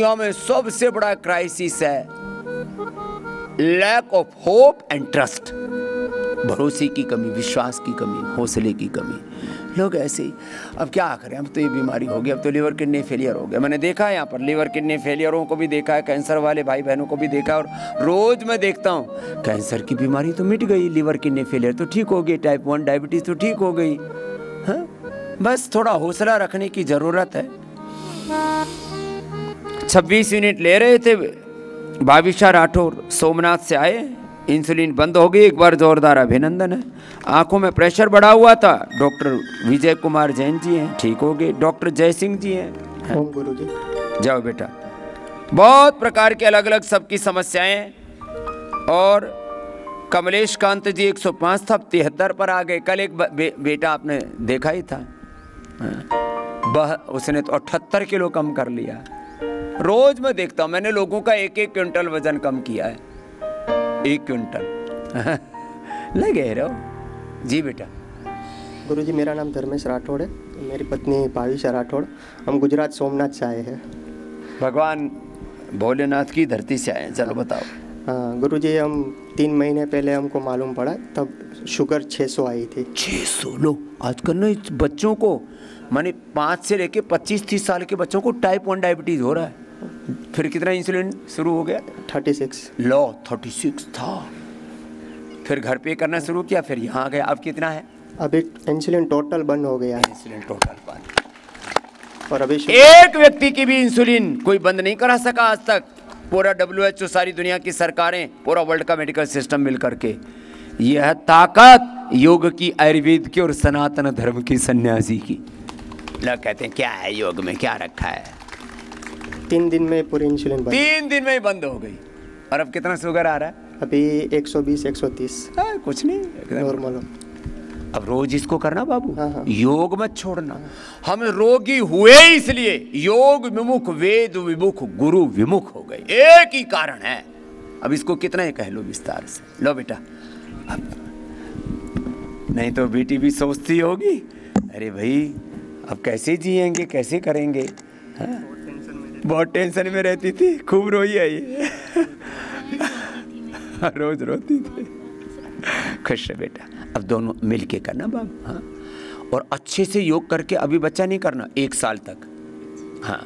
दुनिया में सबसे बड़ा क्राइसिस है lack of hope and trust, भरोसे की कमी, विश्वास की कमी, हौसले की कमी। लोग ऐसे ही, अब क्या करें, अब तो ये बीमारी हो गई, अब तो लीवर किडनी फेलियर हो गया। मैंने देखा है यहाँ पर लीवर किडनी फेलियरों को भी देखा है, कैंसर वाले भाई बहनों को भी देखा है, और रोज मैं देखता हूँ कैंसर की बीमारी तो मिट गई, लीवर किडनी फेलियर तो ठीक हो गई, टाइप 1 डायबिटीज तो ठीक हो गई। हाँ, बस थोड़ा हौसला रखने की जरूरत है। 26 यूनिट ले रहे थे भाविशा राठौर, सोमनाथ से आए, इंसुलिन बंद हो गई, एक बार जोरदार अभिनंदन है। आंखों में प्रेशर बढ़ा हुआ था, डॉक्टर विजय कुमार जैन जी हैं, ठीक हो गए। डॉक्टर जय सिंह जी हैं। ओम गुरु जी। जाओ बेटा। बहुत प्रकार के अलग अलग सबकी समस्याएं, और कमलेश कांत जी 105 था, 73 पर आ गए। कल एक बेटा आपने देखा ही था, उसने तो 78 किलो कम कर लिया। रोज मैं देखता हूं, मैंने लोगों का 1-1 क्विंटल वजन कम किया है, 1 क्विंटल। लगे रहो जी बेटा। गुरुजी मेरा नाम धर्मेश राठौड़ है, मेरी पत्नी भाविशा राठौड़, हम गुजरात सोमनाथ से आए हैं। भगवान भोलेनाथ की धरती से आए हैं। चलो बताओ। हाँ गुरुजी, हम 3 महीने पहले हमको मालूम पड़ा, तब शुगर 600 आई थी। 600 लो, आजकल ना बच्चों को, माने 5 से लेके 25-30 साल के बच्चों को टाइप 1 डायबिटीज हो रहा है। फिर कितना इंसुलिन शुरू हो गया? 36 लो, 36 था, फिर घर पे करना शुरू किया, फिर यहाँ आ गया। अब कितना है? अभी इंसुलिन टोटल बंद हो गया है। इंसुलिन टोटल बंद। और अभी एक व्यक्ति की भी इंसुलिन कोई बंद नहीं करा सका आज तक। पूरा WHO, सारी दुनिया की सरकारें, पूरा वर्ल्ड का मेडिकल सिस्टम मिल करके। यह ताकत योग की, आयुर्वेद की और सनातन धर्म की, सन्यासी की। लोग कहते हैं क्या है योग में, क्या रखा है? 3 दिन में पूरी इंसुलिन बंद। 3 दिन में ही बंद हो गई। और अब कितना शुगर आ रहा है? अभी 120-130। कुछ नहीं, नॉर्मल। अब रोज इसको करना बाबू। हाँ। योग मत छोड़ना। हम रोगी हुए इसलिए योग विमुख, वेद विमुख, गुरु विमुख हो गए, एक ही कारण है। अब इसको कितना ही कह लो विस्तार से। लो बेटा, अब नहीं तो बेटी भी सोचती होगी, अरे भाई अब कैसे जिएंगे, कैसे करेंगे। हाँ? बहुत टेंशन में रहती थी, खूब रोई है ये। रोज रोती थी। खुश है बेटा, अब दोनों मिल के करना बाबू। हाँ, और अच्छे से योग करके, अभी बच्चा नहीं करना, 1 साल तक। हाँ,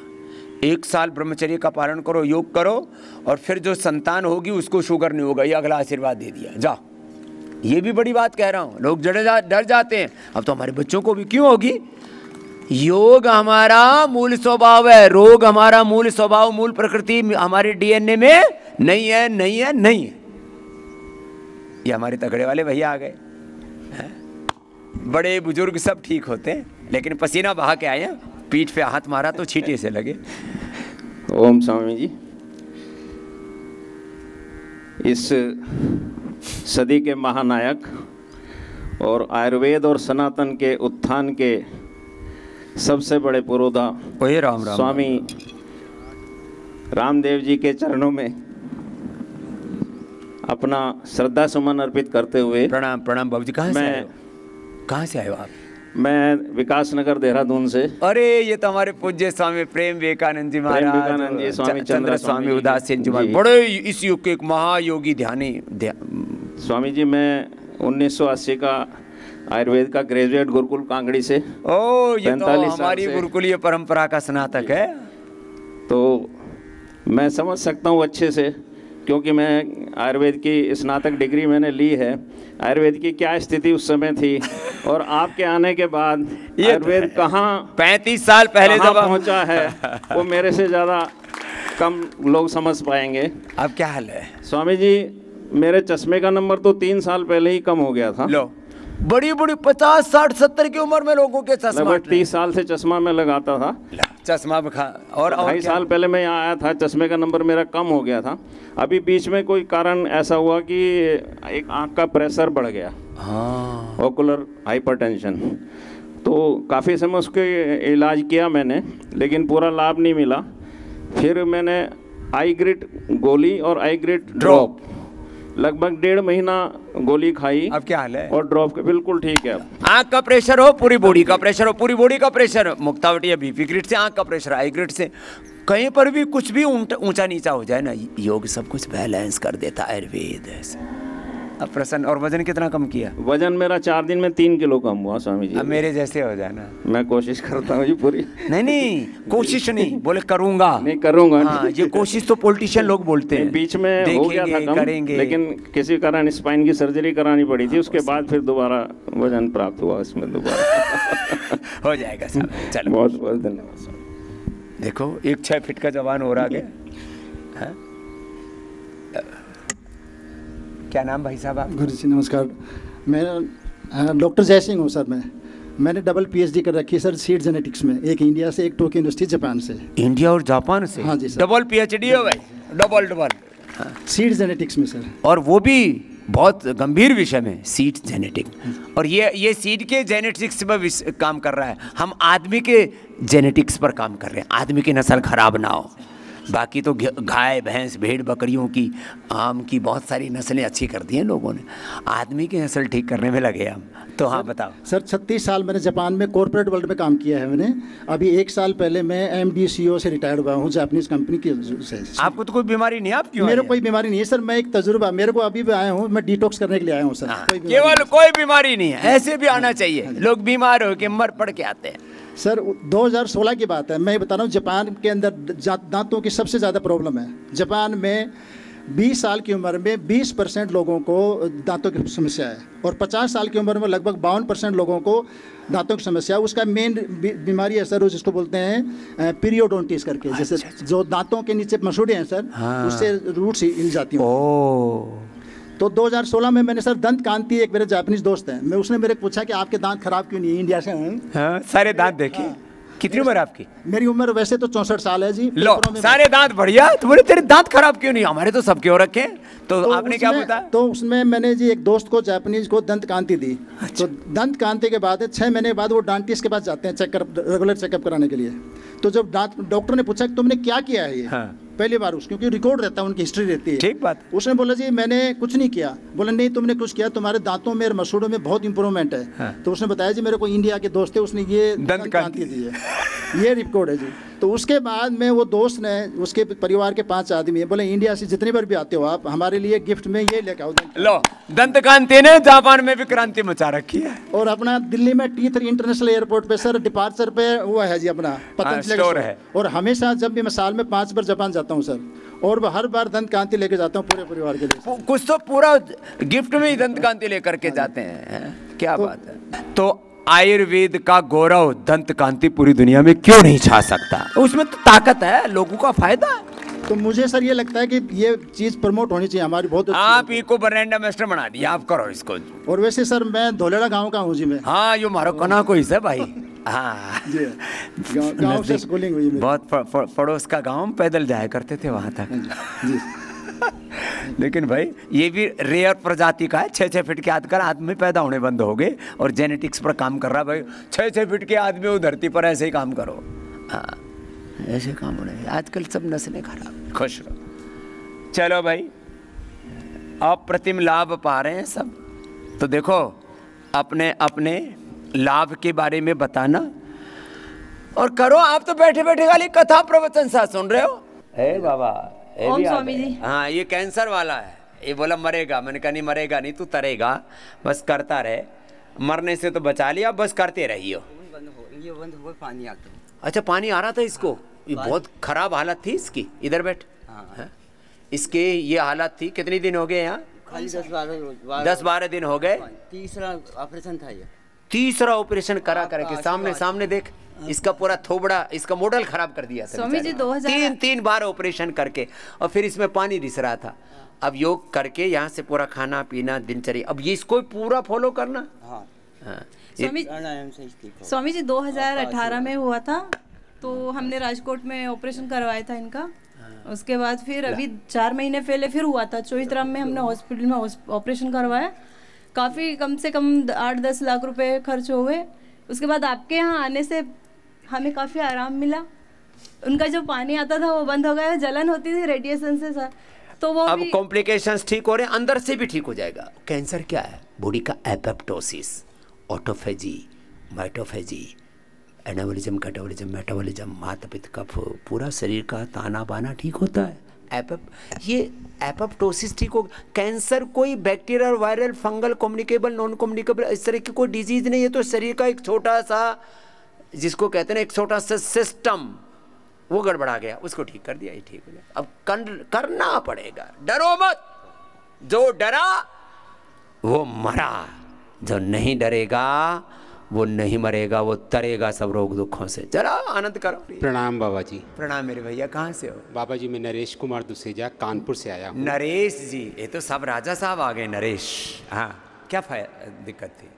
1 साल ब्रह्मचर्य का पालन करो, योग करो, और फिर जो संतान होगी उसको शुगर नहीं होगा, ये अगला आशीर्वाद दे दिया। जाओ, ये भी बड़ी बात कह रहा हूँ। लोग डर जाते हैं, अब तो हमारे बच्चों को भी क्यों होगी। योग हमारा मूल स्वभाव है, रोग हमारा मूल स्वभाव, मूल प्रकृति हमारे DNA में नहीं है, नहीं है, नहीं है। ये हमारे तगड़े वाले भैया आ गए, बड़े बुजुर्ग सब ठीक होते हैं, लेकिन पसीना बहा के आए हैं, पीठ पे हाथ मारा तो छींटे से लगे। ओम स्वामी जी, इस सदी के महानायक और आयुर्वेद और सनातन के उत्थान के सबसे बड़े पुरोधा ओए राम राम स्वामी रामदेव जी के चरणों में अपना श्रद्धा सुमन अर्पित करते हुए प्रणाम। प्रणाम बाबूजी। कहाँ से आए हो आप? मैं विकास नगर देहरादून से। अरे ये तो हमारे पूज्य स्वामी प्रेम विवेकानंद जी महाराज, विवेकानंद जी, स्वामी चंद्र स्वामी उदासीन जी महाराज, बड़े इस युग के एक महायोगी ध्यानी। स्वामी जी, मैं 1980 का आयुर्वेद का ग्रेजुएट गुरुकुल कांगड़ी से। ओ, ये तो हमारी गुरुकुलीय परंपरा का स्नातक है। तो मैं समझ सकता हूँ अच्छे से, क्योंकि मैं आयुर्वेद की स्नातक डिग्री मैंने ली है। आयुर्वेद की क्या स्थिति उस समय थी, और आपके आने के बाद आयुर्वेद कहाँ 35 साल पहले जब पहुँचा है, वो मेरे से ज़्यादा कम लोग समझ पाएंगे। अब क्या हाल है स्वामी जी? मेरे चश्मे का नंबर तो 3 साल पहले ही कम हो गया था। लो, बड़ी 50, 60, 70 की उम्र में लोगों के चश्मा, लगभग 30 साल से चश्मा मैं लगाता था। चश्मा और 2.5 साल पहले मैं यहाँ आया था, चश्मे का नंबर मेरा कम हो गया था। अभी बीच में कोई कारण ऐसा हुआ कि एक आँख का प्रेशर बढ़ गया, हाँ, ओकुलर हाइपरटेंशन। तो काफ़ी समय उसके इलाज किया मैंने, लेकिन पूरा लाभ नहीं मिला। फिर मैंने आई ग्रिट गोली और आई ग्रिट ड्रॉप लगभग 1.5 महीना गोली खाई। अब क्या हाल है? और ड्रॉप के बिल्कुल ठीक है। आँख का प्रेशर हो, पूरी बॉडी का प्रेशर हो, पूरी बॉडी का प्रेशर, मुक्तावटी या BP ग्रिड से आँख का प्रेशर, आई ग्रिड से कहीं पर भी कुछ भी ऊंचा नीचा हो जाए ना, योग सब कुछ बैलेंस कर देता है, आयुर्वेद ऐसे। अब प्रसन्न। और वजन कितना कम किया? वजन मेरा 4 दिन में 3 किलो कम हुआ स्वामी जी। अब मेरे जैसे हो जाना। मैं कोशिश करता हूँ जी पूरी। नहीं कोशिश नहीं, बोले करूंगा। नहीं करूंगा। हाँ, ये कोशिश तो पॉलिटिशियन लोग बोलते हैं। बीच में हो गया था कम, करेंगे। लेकिन किसी कारण स्पाइन की सर्जरी करानी पड़ी थी, उसके बाद फिर दोबारा वजन प्राप्त हुआ इसमें दोबारा। हो जाएगा सब। चलो बहुत बहुत धन्यवाद। देखो, एक 6 फीट का जवान हो रहा गया। हाँ? क्या नाम भाई साहब आप? गुरु जी नमस्कार। मैं डॉक्टर जय सिंह हूँ सर। मैंने डबल PhD कर रखी है सर सीड जेनेटिक्स में, एक इंडिया से, एक टोक्यो यूनिवर्सिटी जापान से। इंडिया और जापान से? हाँ जी सर। डबल PhD हो भाई, डबल। हाँ। सीड जेनेटिक्स में सर। और वो भी बहुत गंभीर विषय में, सीड जेनेटिक। और ये सीड के जेनेटिक्स पर काम कर रहा है। हम आदमी के जेनेटिक्स पर काम कर रहे हैं, आदमी की नस्ल खराब ना हो। बाकी तो गाय भैंस भेड़ बकरियों की, आम की बहुत सारी नस्लें अच्छी कर दी हैं लोगों ने, आदमी की नस्ल ठीक करने में लगे हम। तो हाँ बताओ सर। 36 साल मैंने जापान में कॉर्पोरेट वर्ल्ड में काम किया है मैंने। अभी 1 साल पहले मैं MD CEO से रिटायर्ड हुआ हूँ जापानीज कंपनी की से। आपको तो कोई बीमारी नहीं? आप क्यों? मेरे कोई बीमारी नहीं है सर। मैं एक तजुर्बा, मेरे को अभी भी आया हूँ, मैं डिटॉक्स करने के लिए आया हूँ सर। केवल कोई बीमारी नहीं है, ऐसे भी आना चाहिए। लोग बीमार हो के मर पड़ के आते हैं। सर 2016 की बात है, मैं बता रहा हूँ। जापान के अंदर दांतों की सबसे ज़्यादा प्रॉब्लम है। जापान में 20 साल की उम्र में 20% लोगों को दांतों की समस्या है, और 50 साल की उम्र में लगभग 52% लोगों को दांतों की समस्या है। उसका मेन बीमारी है सर, जिसको बोलते हैं पीरियोडोंटिस करके, जैसे जो दांतों के नीचे मसूड़े हैं सर, उससे रूट्स हिल जाती हैं। तो 2016 में मैंने सर दंत कांति, एक मेरे जापानीज दोस्त हैं, मैं उसने मेरे को पूछा कि आपके दांत खराब क्यों नहीं है, इंडिया से हैं। हाँ, सारे दांत देखे। कितनी उम्र आपकी? मेरी उम्र वैसे तो 64 साल है जी। लो, सारे दांत बढ़िया। तुम्हारे तेरे दांत खराब क्यों नहीं? हमारे तो सबके हो रखे। तो आपने क्या बताया? तो उसमें मैंने जी एक दोस्त को जापानीज को दंत कांति दी। अच्छा। तो दंत कांति के बाद 6 महीने के बाद वो डेंटिस्ट के पास जाते हैं रेगुलर चेकअप कराने के लिए। तो जब डॉक्टर ने पूछा कि तुमने क्या किया है ये, हाँ। पहली बार क्योंकि रिकॉर्ड रहता है, उनकी हिस्ट्री रहती है। ठीक बात। उसने बोला जी मैंने कुछ नहीं किया। बोला नहीं तुमने कुछ किया, तुम्हारे दांतों में, मसूड़ों में बहुत इंप्रूवमेंट है। हाँ। तो उसने बताया जी मेरे को इंडिया के दोस्त थे, उसने ये दंत कांति दी है, ये रिकॉर्ड है जी। तो उसके बाद में वो दोस्त ने, उसके परिवार के 5 आदमी है, बोले इंडिया से जितनी बार भी आते हो आप, हमारे लिए गिफ्ट में ये लेके आओ। लो, दंत कांति ने जापान में भी क्रांति मचा रखी है। और अपना दिल्ली में T3 इंटरनेशनल एयरपोर्ट पे सर डिपार्चर पे वो है जी अपना पतंजलि स्टोर है। और हमेशा जब भी मैं साल में 5 बार जापान जाता हूँ सर, और हर बार दंत कांति लेके जाता हूँ पूरे परिवार के लिए। कुछ तो पूरा गिफ्ट में ही दंत कांति लेकर के जाते हैं। क्या बात है। तो आयुर्वेद का गौरव दंत कांति पूरी दुनिया में क्यों नहीं छा सकता? उसमें तो ताकत है, लोगों का फायदा है। तो मुझे सर ये लगता है कि ये चीज़ प्रमोट होनी चाहिए हमारी। बहुत आप इको ब्रांड एम्बेसडर बना दिया, आप करो इसको। और वैसे सर मैं धोलेड़ा गांव का हूँ जी मैं। हाँ, यो मारो कना कोई से भाई। हाँ, गांव से स्कूलिंग हुई मेरी। बहुत पड़ोस का गांव, पैदल जाया करते थे वहाँ तक जी। लेकिन भाई ये भी रेयर प्रजाति का है। 6-6 फीट के आजकल आदमी पैदा होने बंद हो गए, और जेनेटिक्स पर काम कर रहा है भाई। 6-6 फीट के आदमी वो धरती पर ऐसे ही काम करो। हाँ, ऐसे काम होने आजकल सब नस्लें खराब। खुश रहो। चलो भाई, अप्रतिम लाभ पा रहे हैं सब। तो देखो, अपने अपने लाभ के बारे में बताना और करो। आप तो बैठे बैठे खाली कथा प्रवचन सा सुन रहे हो। हे बाबा, ओम स्वामी जी। हाँ, ये कैंसर वाला है। ये बोला मरेगा, मैंने कहा नहीं मरेगा नहीं, तू तरेगा, बस करता रहे। मरने से तो बचा लिया, बस करते रहियो। ये बंद हो, पानी आता। अच्छा, पानी आ रहा था इसको? ये बहुत खराब हालत थी इसकी। इधर बैठ। हाँ। इसके ये हालत थी। कितने दिन हो गए यहाँ? खाली 10-12 दिन हो गए। तीसरा ऑपरेशन था ये। तीसरा ऑपरेशन करा करके सामने देख, इसका पूरा थोबड़ा, इसका मॉडल खराब कर दिया था स्वामी जी। 3 बार ऑपरेशन करके, और फिर इसमें पानी दिस रहा था। अब योग करके यहाँ से पूरा खाना पीना दिनचर्या, अब ये इसको पूरा फॉलो करना। हाँ। स्वामी जी 2018 में हुआ था, तो हमने राजकोट में ऑपरेशन करवाया था इनका। उसके बाद फिर अभी 4 महीने पहले फिर हुआ था चोइथराम में, हमने हॉस्पिटल में ऑपरेशन करवाया। काफ़ी कम से कम 8-10 लाख रुपए खर्च हो गए। उसके बाद आपके यहाँ आने से हमें काफ़ी आराम मिला। उनका जो पानी आता था वो बंद हो गया, जलन होती थी रेडिएशन से सर, तो वो अब कॉम्प्लिकेशंस ठीक हो रहे हैं, अंदर से भी ठीक हो जाएगा। कैंसर क्या है? बॉडी का apoptosis, autophagy, mitophagy, anabolism, catabolism, metabolism, माता पित्त कफ, पूरा शरीर का ताना बाना ठीक होता है। ये एपोप्टोसिस ठीक हो। कैंसर कोई bacterial, viral, fungal, communicable, non communicable इस तरह की कोई डिजीज नहीं है, तो शरीर का एक छोटा सा, जिसको कहते हैं एक छोटा सा सिस्टम, वो गड़बड़ा गया, उसको ठीक कर दिया, ये ठीक हो गया। अब करना पड़ेगा, डरो मत। जो डरा वो मरा, जो नहीं डरेगा वो नहीं मरेगा, वो तरेगा सब रोग दुखों से। चलो आनंद करो। प्रणाम बाबा जी। प्रणाम मेरे भैया, कहाँ से हो? बाबा जी मैं नरेश कुमार दुसेजा कानपुर से आया हूँ। नरेश जी, ये तो सब राजा साहब आ गए। नरेश, हाँ क्या दिक्कत थी?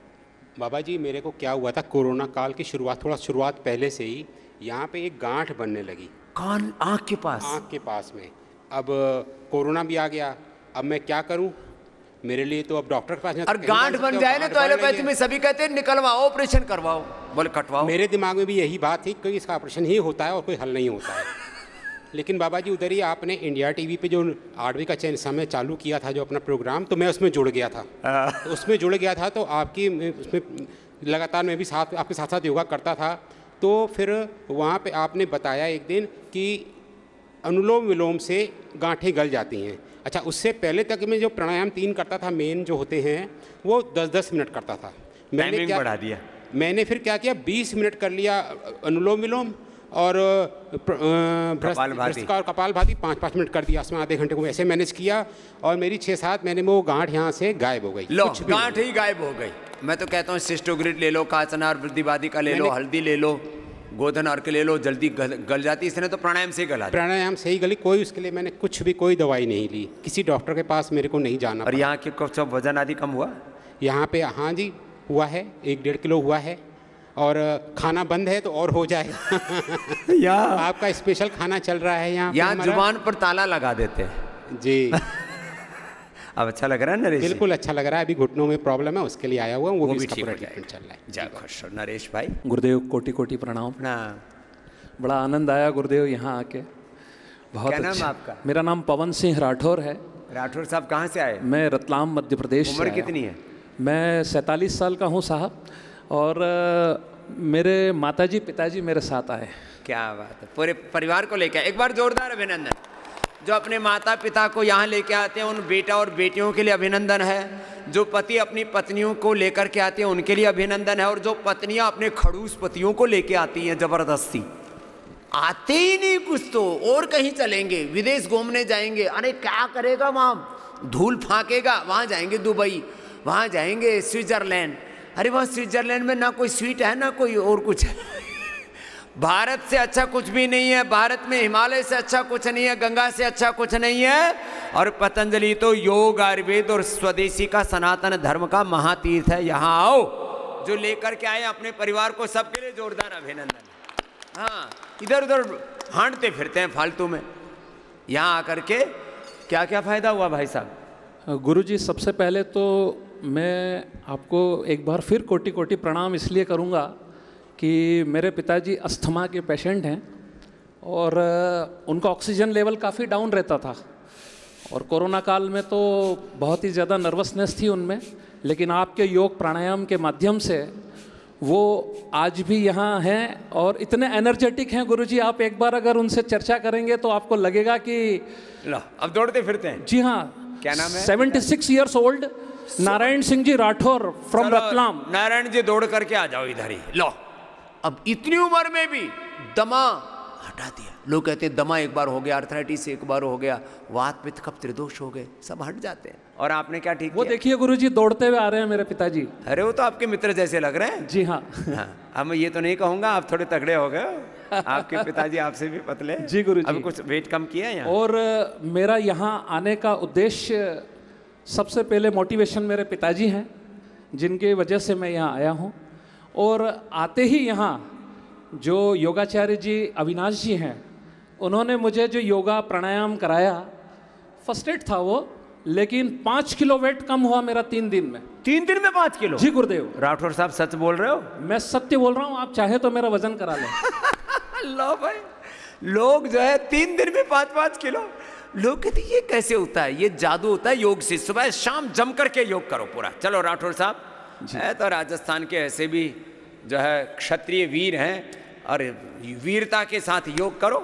बाबा जी मेरे को क्या हुआ था, कोरोना काल की शुरुआत पहले से ही यहाँ पे एक गांठ बनने लगी। कान, आँख के पास? आँख के पास में। अब कोरोना भी आ गया, अब मैं क्या करूँ, मेरे लिए तो अब डॉक्टर के पास और गांठ बन जाए ना तो एलोपैथी में सभी कहते हैं निकलवाओ, ऑपरेशन करवाओ, बोले कटवाओ। मेरे दिमाग में भी यही बात थी कि इसका ऑपरेशन ही होता है और कोई हल नहीं होता है। लेकिन बाबा जी उधर ही आपने इंडिया टीवी पे जो 8वीं का चैनल समय चालू किया था जो अपना प्रोग्राम, तो मैं उसमें जुड़ गया था। तो उसमें जुड़ गया था तो आपकी उसमें लगातार मैं भी आपके साथ साथ योगा करता था। तो फिर वहाँ पे आपने बताया एक दिन कि अनुलोम विलोम से गांठें गल जाती हैं। अच्छा, उससे पहले तक मैं जो प्राणायाम 3 करता था मेन जो होते हैं वो 10-10 मिनट करता था। मैंने क्या बढ़ा दिया, मैंने फिर क्या किया, 20 मिनट कर लिया अनुलोम विलोम और भ्रष्टिका और कपालभाति 5-5 मिनट कर दिया। उसमें आधे घंटे को ऐसे मैनेज किया और मेरी 6-7 महीने में वो गांठ यहाँ से गायब हो गई। लो, गांठ ही गायब हो गई। मैं तो कहता हूँ सिस्टोग्रिड ले लो, काचनार, वृद्धिवादी का ले लो, हल्दी ले लो, गोधन अर्क ले लो, जल्दी गल जाती। इसने तो प्राणायाम से ही गला, प्राणायाम से ही गली। कोई उसके लिए मैंने कुछ भी कोई दवाई नहीं ली, किसी डॉक्टर के पास मेरे को नहीं जाना। और यहाँ के कुछ वजन आदि कम हुआ? यहाँ पे हाँ जी हुआ है, 1-1.5 किलो हुआ है। और खाना बंद है तो और हो जाएगा। आपका स्पेशल खाना चल रहा है यहाँ जुबान पर ताला लगा देते हैं जी। अब अच्छा लग रहा है नरेश? बिल्कुल अच्छा लग रहा है। अभी घुटनों में प्रॉब्लम है, उसके लिए आया हुआ हूँ, वो भी ठीक चल रहा है। जय खुश नरेश भाई। गुरुदेव कोटि कोटि प्रणाम। बड़ा आनंद आया गुरुदेव यहाँ आके, बहुत क्या अच्छा। नाम आपका? मेरा नाम पवन सिंह राठौर है। राठौर साहब कहाँ से आए? मैं रतलाम मध्य प्रदेश से। उम्र कितनी है? मैं 47 साल का हूँ साहब। और मेरे माताजी पिताजी मेरे साथ आए। क्या बात है, पूरे परिवार को लेकर। एक बार जोरदार अभिनंदन। जो अपने माता पिता को यहाँ लेके आते हैं उन बेटा और बेटियों के लिए अभिनंदन है। जो पति अपनी पत्नियों को लेकर के आते हैं उनके लिए अभिनंदन है। और जो पत्नियाँ अपने खड़ूस पतियों को लेके आती हैं जबरदस्ती, आते ही नहीं कुछ तो और कहीं चलेंगे, विदेश घूमने जाएंगे, अरे क्या करेगा वहाँ, धूल फाँकेगा, वहाँ जाएंगे दुबई, वहाँ जाएंगे स्विट्जरलैंड। अरे वहाँ स्विट्जरलैंड में ना कोई स्वीट है ना कोई और कुछ है। भारत से अच्छा कुछ भी नहीं है, भारत में हिमालय से अच्छा कुछ नहीं है, गंगा से अच्छा कुछ नहीं है। और पतंजलि तो योग, आयुर्वेद और स्वदेशी का सनातन धर्म का महातीर्थ है। यहाँ आओ, जो लेकर के आए अपने परिवार को, सबके लिए जोरदार अभिनंदन। हाँ, इधर उधर हांटते फिरते हैं फालतू में, यहाँ आकर के क्या क्या फायदा हुआ भाई साहब? गुरुजी सबसे पहले तो मैं आपको एक बार फिर कोटि कोटि प्रणाम इसलिए करूँगा कि मेरे पिताजी अस्थमा के पेशेंट हैं और उनका ऑक्सीजन लेवल काफ़ी डाउन रहता था। और कोरोना काल में तो बहुत ही ज़्यादा नर्वसनेस थी उनमें, लेकिन आपके योग प्राणायाम के माध्यम से वो आज भी यहाँ हैं और इतने एनर्जेटिक हैं। गुरुजी आप एक बार अगर उनसे चर्चा करेंगे तो आपको लगेगा कि अब दौड़ते फिरते हैं। जी हाँ। क्या नाम है? 76 years old Narayan Singh ji Rathore from Ratlam. Narayan ji दौड़ करके आ जाओ इधर ही। लो, अब इतनी उम्र में भी दमा हटा दिया। लोग कहते हैं दमा एक बार हो गया, आर्थराइटिस एक बार हो गया, वात पित्त कफ त्रिदोष हो गए, सब हट जाते हैं। और आपने क्या ठीक वो किया? देखिए गुरुजी दौड़ते हुए आ रहे हैं मेरे पिताजी। अरे वो तो आपके मित्र जैसे लग रहे हैं। जी हाँ। अब मैं ये तो नहीं कहूँगा आप थोड़े तगड़े हो गए, आपके पिताजी आपसे भी पतले। जी गुरुजी। अब कुछ वेट कम किया है यहाँ? और मेरा यहाँ आने का उद्देश्य सबसे पहले मोटिवेशन मेरे पिताजी हैं, जिनकी वजह से मैं यहाँ आया हूँ। और आते ही यहाँ जो योगाचार्य जी अविनाश जी हैं, उन्होंने मुझे जो योगा प्राणायाम कराया, फर्स्ट एड था वो, लेकिन 5 किलो वेट कम हुआ मेरा 3 दिन में। 3 दिन में 5 किलो? जी गुरुदेव। राठौर साहब सच बोल रहे हो? मैं सत्य बोल रहा हूँ, आप चाहे तो मेरा वजन करा लें। लो भाई, लोग जो है 3 दिन में 5-5 किलो। लोग कहते ये कैसे होता है, ये जादू होता है योग से। सुबह शाम जम करके योग करो पूरा। चलो राठौर साहब है तो राजस्थान के ऐसे भी जो है क्षत्रिय वीर हैं, अरे वीरता के साथ योग करो।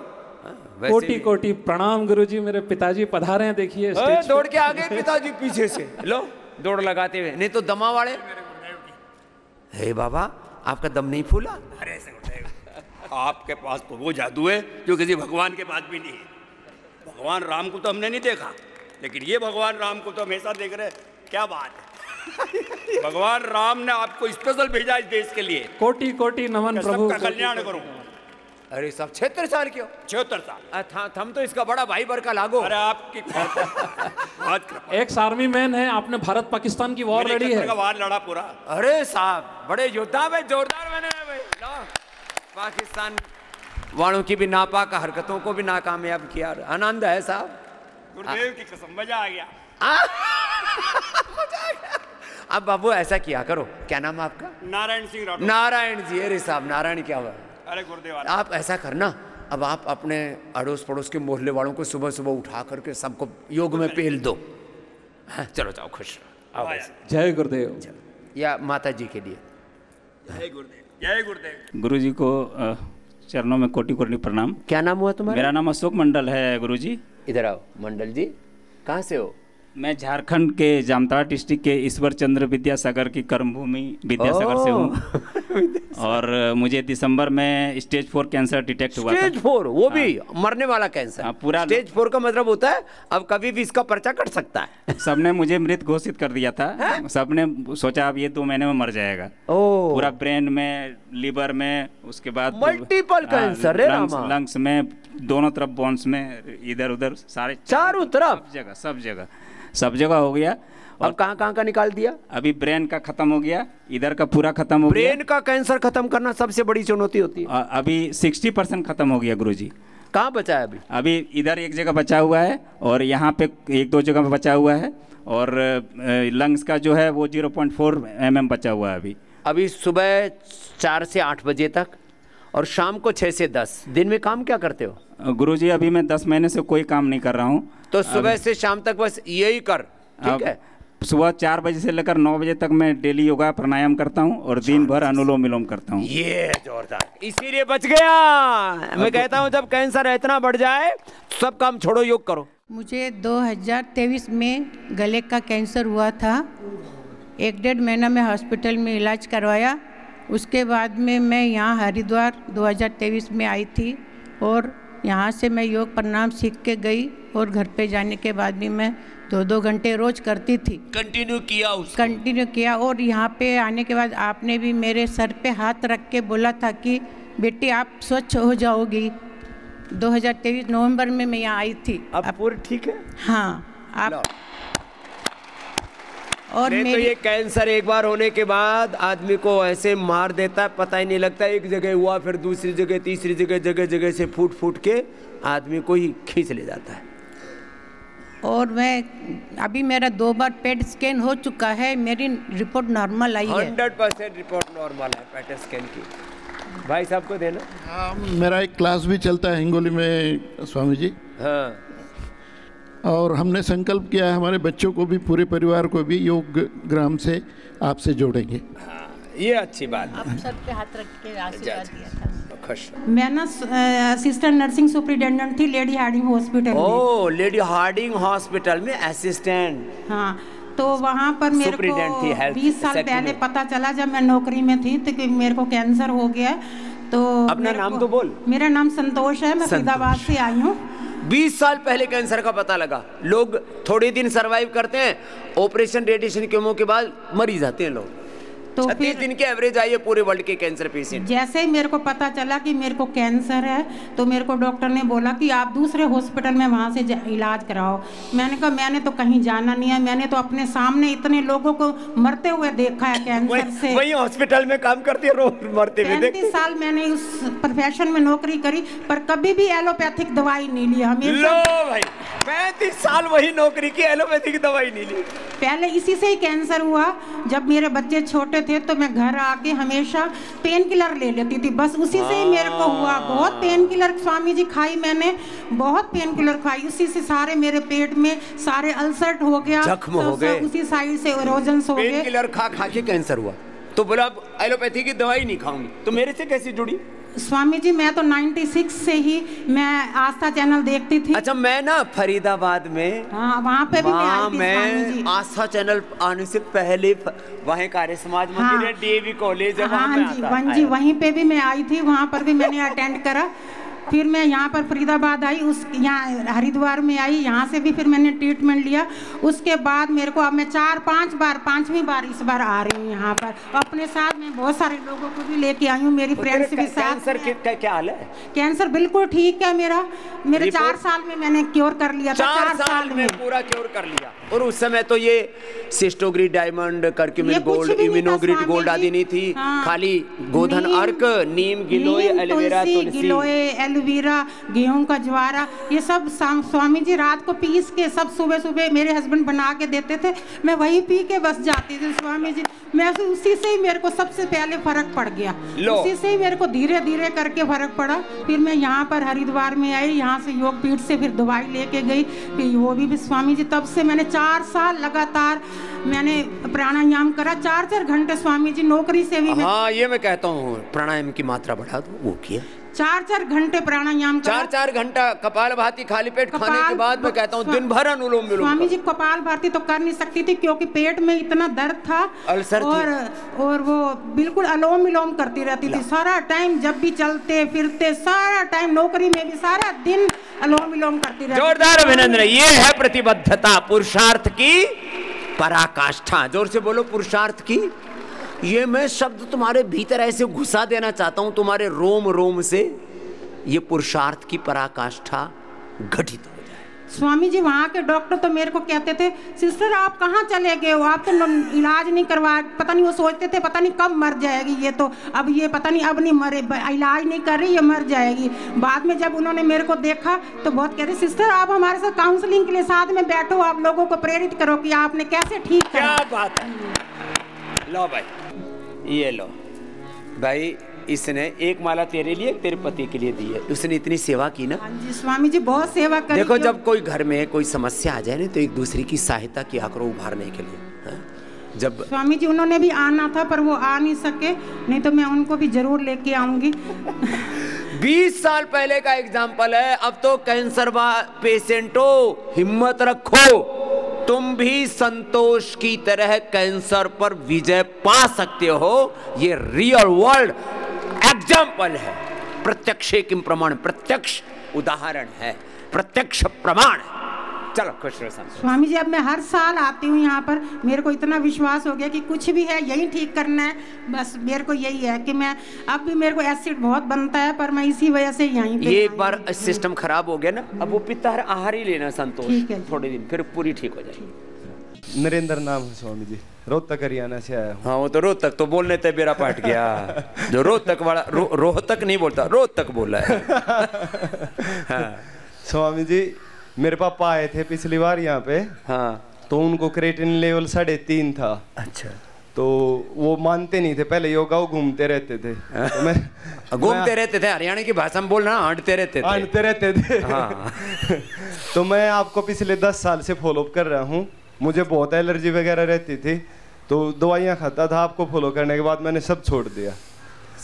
वैसे कोटि कोटि प्रणाम गुरुजी, मेरे पिताजी पधारे हैं, देखिए स्टेज दौड़ के आ गए पिताजी पीछे से, लो दौड़ लगाते हुए, नहीं तो दमा वाले। हे बाबा आपका दम नहीं फूला? अरे ऐसे आपके पास तो वो जादू है जो किसी भगवान के पास भी नहीं है। भगवान राम को तो हमने नहीं देखा, लेकिन ये भगवान राम को तो हमेशा देख रहे। क्या बात है, भगवान राम ने आपको स्पेशल भेजा इस देश के लिए। कोटि कोटि नमन प्रभु, सबका कल्याण करो। अरे साहब 76 साल क्यों? 76 साल। थम तो इसका बड़ा भाई बरका लागो। अरे आपकी बात एक्स आर्मी मैन है, आपने भारत पाकिस्तान की वॉर लड़ी है। वार लड़ा पूरा। अरे साहब बड़े योद्धा में जोरदार बने हैं भाई। पाकिस्तान वालों की भी नापाक हरकतों को भी नाकामयाब किया। आनंद है साहब, गुरुदेव की कसम, मजा आ गया। अब बाबू ऐसा किया करो, क्या नाम है आपका? नारायण सिंह राठौड़। नारायण जी, अरे साहब नारायण क्या हुआ? अरे गुरुदेव आप ऐसा करना, अब आप अपने अड़ोस पड़ोस के मोहल्ले वालों को सुबह सुबह उठा करके सबको योग में पेल दो। हाँ, चलो जाओ, खुश रहो। जय गुरुदेव। या माता जी के लिए जय गुरुदेव, जय गुरुदेव। गुरु जी को चरणों में कोटि कोटि प्रणाम। क्या नाम हुआ तुम्हारा? मेरा नाम अशोक मंडल है गुरु जी। इधर आओ। मंडल जी कहाँ से हो? मैं झारखंड के जामताड़ा डिस्ट्रिक्ट के ईश्वर चंद्र विद्यासागर की कर्मभूमि विद्यासागर से हूँ। और मुझे दिसंबर में स्टेज 4 कैंसर डिटेक्ट हुआ था। स्टेज 4? वो भी मरने वाला कैंसर? पूरा स्टेज 4 का मतलब होता है अब कभी भी इसका पर्चा कट सकता है। सबने मुझे मृत घोषित कर दिया था। सबने सोचा अब ये 2 महीने में मर जाएगा। पूरा ब्रेन में, लीवर में, उसके बाद मल्टीपल कैंसर है, लंग्स में, दोनों तरफ बोन्स में, इधर उधर सारे चारों तरफ, सब जगह हो गया। और कहाँ का निकाल दिया? अभी ब्रेन का खत्म हो गया, इधर का पूरा खत्म हो गया। ब्रेन का कैंसर खत्म करना सबसे बड़ी चुनौती होती है। अभी 60% खत्म हो गया गुरुजी। कहाँ बचा है अभी? अभी इधर एक जगह बचा हुआ है और यहाँ पे 1-2 जगह पे बचा हुआ है। और लंग्स का जो है वो 0.4 mm बचा हुआ है अभी सुबह 4 से 8 बजे तक और शाम को 6 से 10। दिन में काम क्या करते हो? गुरुजी अभी मैं 10 महीने से कोई काम नहीं कर रहा हूँ। तो सुबह से शाम तक बस यही कर, ठीक है? सुबह 4 बजे से लेकर 9 बजे तक मैं डेली योगा प्राणायाम करता हूँ और दिन भर अनुलोम विलोम करता हूँ। ये जोरदार, इसीलिए बच गया। मैं कहता हूँ जब कैंसर इतना बढ़ जाए सब काम छोड़ो, योग करो। मुझे 2023 में गले का कैंसर हुआ था। 1-1.5 महीना में हॉस्पिटल में इलाज करवाया। उसके बाद में मैं यहाँ हरिद्वार 2023 में आई थी और यहाँ से मैं योग प्रणाम सीख के गई और घर पे जाने के बाद भी मैं 2-2 घंटे रोज करती थी। कंटिन्यू किया और यहाँ पे आने के बाद आपने भी मेरे सर पे हाथ रख के बोला था कि बेटी आप स्वच्छ हो जाओगी। 2023 नवंबर में मैं यहाँ आई थी। अब पूरी ठीक है? हाँ। आप और नहीं तो ये कैंसर एक बार होने के बाद आदमी को ऐसे मार देता है, पता ही नहीं लगता। एक जगह हुआ, फिर दूसरी जगह, तीसरी जगह, जगह से फूट के आदमी को ही खींच ले जाता है। और मैं अभी मेरा 2 बार पेट स्कैन हो चुका है, मेरी रिपोर्ट नॉर्मल आई है। 100% रिपोर्ट नॉर्मल है पेट स्कैन की। भाई साहब को देना। हाँ, मेरा एक क्लास भी चलता है हिंगोली में स्वामी जी। हाँ। और हमने संकल्प किया है हमारे बच्चों को भी, पूरे परिवार को भी योग ग्राम से आपसे जोड़ेंगे। हाँ, ये अच्छी बात है। आप सर पे हाथ रख के आशीर्वाद दिया था। खुश। मैं ना असिस्टेंट नर्सिंग सुपरिटेंडेंट थी लेडी हार्डिंग हॉस्पिटल में। ओह, लेडी हार्डिंग हॉस्पिटल में असिस्टेंट। हाँ, तो वहाँ पर मेरे को 20 साल पहले पता चला जब मैं नौकरी में थी तो कि मेरे को कैंसर हो गया। तो अपना नाम तो बोल। मेरा नाम संतोष है, मैं फरीदाबाद से आई हूँ। 20 साल पहले कैंसर का पता लगा। लोग थोड़े दिन सरवाइव करते हैं, ऑपरेशन रेडिएशन केमो के बाद मर ही जाते हैं लोग। तो 36 दिन के एवरेज आई है पूरे वर्ल्ड के कैंसर पेशेंट। जैसे ही मेरे को पता चला कि मेरे को कैंसर है तो मेरे को डॉक्टर ने बोला कि आप दूसरे हॉस्पिटल में वहाँ से इलाज कराओ। मैंने कहा मैंने तो कहीं जाना नहीं है, मैंने तो अपने सामने इतने लोगों को मरते हुए देखा है कैंसर से। वही हॉस्पिटल में काम करती है, रोज मरते हुए। 35 साल मैंने उस प्रोफेशन में नौकरी करी पर कभी भी एलोपैथिक दवाई नहीं ली। हमेशा भाई 35 साल वही नौकरी की, एलोपैथिक दवाई नहीं ली। पहले इसी से ही कैंसर हुआ। जब मेरे बच्चे छोटे थे तो मैं घर आके हमेशा पेन किलर ले लेती थी, बस उसी से ही मेरे को हुआ। बहुत पेन किलर स्वामी जी खाई मैंने, बहुत पेन किलर खाई, उसी से सारे मेरे पेट में सारे अल्सर हो गया, जख्म हो गए, उसी साइड से इरोजन्स हो गए। पेन किलर खा के कैंसर हुआ तो बोला अब एलोपैथी की दवाई नहीं खाऊंगी। तो मेरे से कैसे जुड़ी? स्वामी जी मैं तो 96 से ही मैं आस्था चैनल देखती थी। अच्छा, मैं ना फरीदाबाद में, हाँ वहाँ पे भी मैं आई थी स्वामी जी। आस्था चैनल आने से पहले वहीं कार्य समाज मंदिर है, डीएवी कॉलेज है, हाँ जी, वहीं पे भी मैं आई थी, वहाँ पर भी मैंने अटेंड करा। फिर मैं यहाँ पर फरीदाबाद आई, यहाँ हरिद्वार में आई, यहाँ से भी फिर मैंने ट्रीटमेंट लिया। उसके बाद मेरे को अब मैं 5वीं बार इस बार आ रही हूँ यहाँ पर। अपने साथ में बहुत सारे लोगों को भी लेके आई हूँ, मेरी फ्रेंड्स भी साथ। कैंसर क्या हाल है? कैंसर बिल्कुल ठीक है मेरे 4 साल में मैंने क्योर कर लिया था। 4 साल में पूरा क्योर कर लिया। और उस समय तो ये सिस्टोग्रिड diamond, curcumin gold, Immunogrid gold आदि नहीं थी, खाली गोधन अर्क, नीम, गिलोय, एलोवेरा, तुलसी, एलोवेरा, गेहूं का ज्वारा, ये सब स्वामी जी रात को पीस के सब सुबह सुबह मेरे हस्बैंड बना के देते थे, मैं वही पी के बस जाती थी स्वामी जी। मैं उसी से ही मेरे को सबसे पहले फर्क पड़ गया, उसी से ही मेरे को धीरे धीरे करके फर्क पड़ा। फिर मैं यहाँ पर हरिद्वार में आई, यहाँ से योग पीठ से फिर दवाई लेके गई, फिर वो भी स्वामी जी। तब से मैंने 4 साल लगातार मैंने प्राणायाम करा, 4-4 घंटे स्वामी जी। नौकरी से भी हाँ, ये मैं कहता हूँ प्राणायाम की मात्रा बढ़ा दो, वो किया। 4-4 घंटे प्राणायाम करा। 4-4 घंटा कपालभाति खाली पेट खाने के बाद मैं कहता हूँ दिन भर अनुलोम विलोम। स्वामी जी कपालभाति तो कर नहीं सकती थी क्योंकि पेट में इतना दर्द था, अल्सर और वो बिल्कुल अनुलोम विलोम करती रहती थी सारा टाइम, जब भी चलते फिरते सारा टाइम, नौकरी में भी सारा दिन अनुलोम विलोम करती रहती। जोरदार अभिनंदन। ये है प्रतिबद्धता, पुरुषार्थ की पराकाष्ठा। जोर से बोलो, पुरुषार्थ की। ये मैं शब्द तुम्हारे भीतर ऐसे घुसा देना चाहता हूं, तुम्हारे रोम रोम से ये पुरुषार्थ की पराकाष्ठा घटित हो जाए। स्वामी जी वहाँ के डॉक्टर तो मेरे को कहते थे, सिस्टर आप कहाँ चले गए हो, आप तो इलाज नहीं करवा, पता नहीं वो सोचते थे पता नहीं कब मर जाएगी ये, तो अब ये पता नहीं अब नहीं मरे, इलाज नहीं कर रही ये मर जाएगी। बाद में जब उन्होंने मेरे को देखा तो बहुत कह रहे, सिस्टर आप हमारे साथ काउंसलिंग के लिए साथ में बैठो, आप लोगों को प्रेरित करो कि आपने कैसे ठीक करा। क्या बात है। लो भाई, ये लो भाई, इसने एक माला तेरे लिए, तेरे पति के लिए दी है। उसने इतनी सेवा की ना। हाँ जी स्वामी जी, बहुत सेवा करी। देखो जब कोई घर में कोई समस्या आ जाए ना तो एक दूसरे की सहायता किया करो उभारने के लिए। हाँ? जब स्वामी जी उन्होंने भी आना था पर वो आ नहीं सके, नहीं तो मैं उनको भी जरूर लेके आऊंगी। 20 साल पहले का एग्जाम्पल है। अब तो कैंसर पेशेंटों हिम्मत रखो, तुम भी संतोष की तरह कैंसर पर विजय पा सकते हो। ये रियल वर्ल्ड एग्जाम्पल है, प्रत्यक्ष किम प्रमाण, प्रत्यक्ष उदाहरण है, प्रत्यक्ष प्रमाण है। चलो खुश रहो स्वामी जी। अब मैं हर साल आती हूँ यहाँ पर, मेरे को इतना विश्वास हो गया कि कुछ भी है यही ठीक करना है, बस मेरे को यही है कि मैं, अब भी मेरे को एसिड बहुत बनता है पर मैं इसी वजह से यहीं पे। ये एक बार सिस्टम खराब हो गया ना, अब वो पित्ताहार आहार ही लेना संतोष, थोड़े दिन फिर पूरी ठीक हो जाएगी। नरेंद्र नाम है स्वामी जी, रोहतक हरियाणा से आया हूँ। हाँ वो तो रोहतक तो बोलने तक बेरा पाट गया। जो रोहतक वाला रोहतक नहीं बोलता, रोहतक बोला है। हाँ। स्वामी जी मेरे पापा आए थे पिछली बार यहाँ पे। हाँ। तो उनको क्रिएटिनिन लेवल 3.5 था। अच्छा। तो वो मानते नहीं थे, पहले योगा वो घूमते रहते थे। तो मैं घूमते रहते थे, हरियाणा की भाषा में बोलना हटते रहते थे। हाँ। तो मैं आपको पिछले 10 साल से फॉलोअप कर रहा हूँ। मुझे बहुत एलर्जी वगैरह रहती थी तो दवाइयाँ खाता था, आपको फॉलो करने के बाद मैंने सब छोड़ दिया।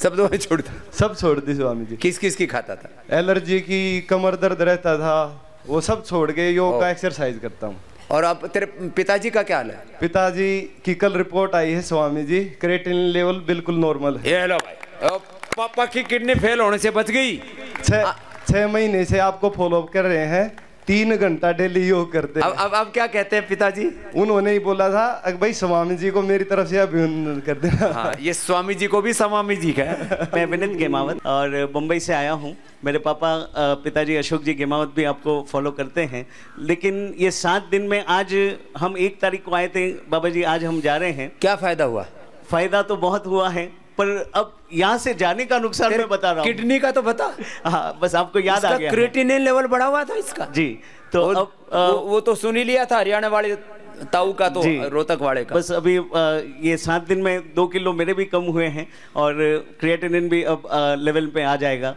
सब दवाई छोड़ दी? सब छोड़ दी स्वामी जी। किस किस की खाता था? एलर्जी की, कमर दर्द रहता था, वो सब छोड़ के योग का एक्सरसाइज करता हूँ। और अब तेरे पिताजी का क्या हाल है? पिताजी की कल रिपोर्ट आई है स्वामी जी, क्रिएटिनिन लेवल बिल्कुल नॉर्मल है। ये लो भाई, पापा की किडनी फेल होने से बच गई। 6 महीने से आपको फॉलोअप कर रहे हैं, 3 घंटा डेली योग करते हैं। अब क्या कहते हैं पिताजी? उन्होंने ही बोला था भाई स्वामी जी को मेरी तरफ से अभिनंदन कर देना। हाँ, ये स्वामी जी को भी स्वामी जी का है। मैं विनीत गेमावत और मुंबई से आया हूँ। मेरे पापा पिताजी अशोक जी गेमावत भी आपको फॉलो करते हैं, लेकिन ये 7 दिन में आज हम 1 तारीख को आए थे बाबा जी, आज हम जा रहे हैं। क्या फायदा हुआ? फायदा तो बहुत हुआ है, पर अब यहाँ से जाने का नुकसान मैं बता रहा हूँ। किडनी का तो बता। हाँ बस आपको याद आ गया। क्रिएटिनिन लेवल बढ़ा हुआ था इसका जी। तो अब वो तो सुन ही लिया था हरियाणा वाले ताऊ का, तो रोहतक वाले का। बस अभी ये 7 दिन में 2 किलो मेरे भी कम हुए हैं और क्रिएटिनिन भी अब लेवल पे आ जाएगा।